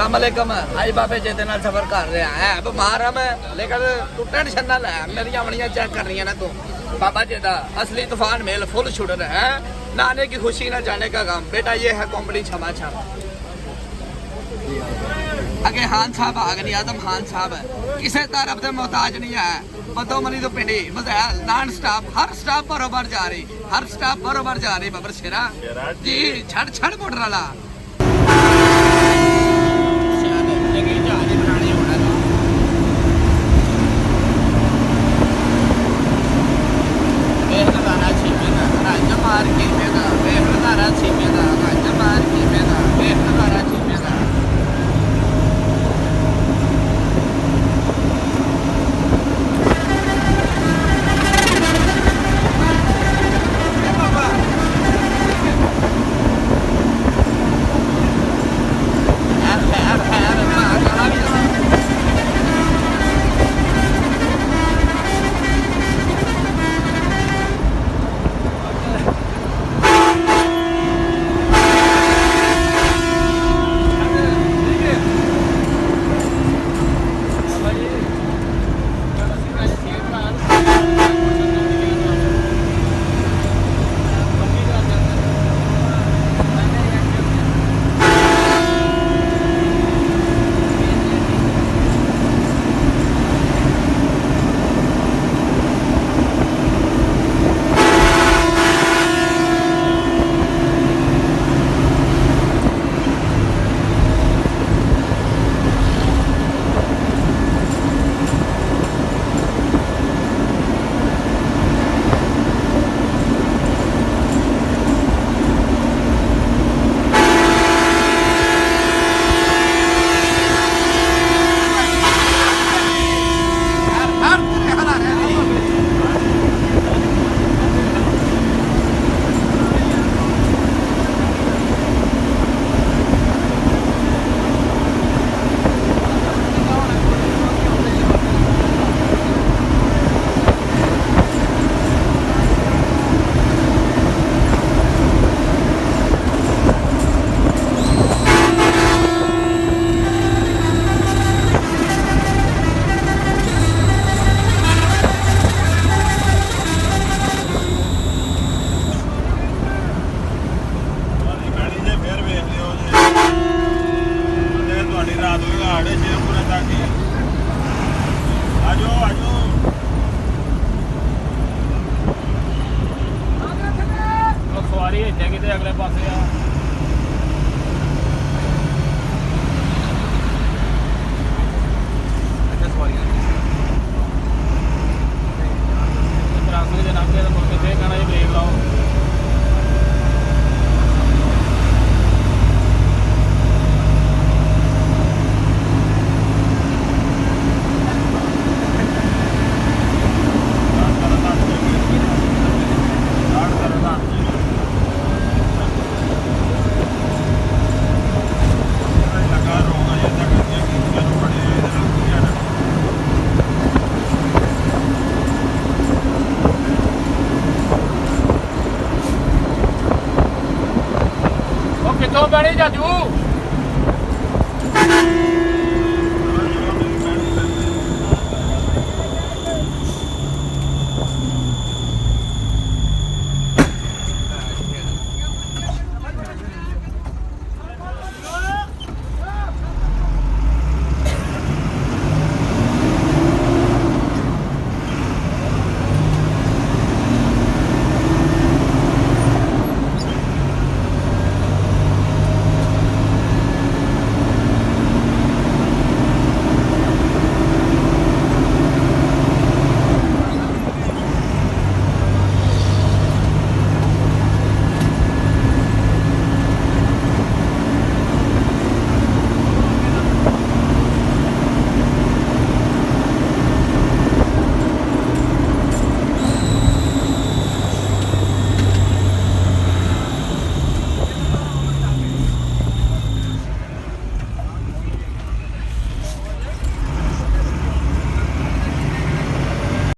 अस्सलामुअलैकुम। आज बाबे जी नाल सफर कर रहा है, बीमार है मैं, लेकिन तू टेंशन ना ले, मेरी अमलियां चेक कर रही है ना तू। बाबा जी का असली तूफान मेल फुल छुड़ रहा है, नाने की खुशी ना जाने का गम। बेटा ये है कॉमेडी छमा छम। अगे खान साहब आ गए, आदम खान साहब किसी तरफ से मोहताज नहीं है। बदो मनी तो पिंडी नॉन स्टॉप, हर स्टॉप बरोबर जा रही, हर स्टॉप बरोबर जा रही। बाबर शेरा जी छड़ छड़ मोटर वाला अगले पासे आ कितों बड़ी जाजू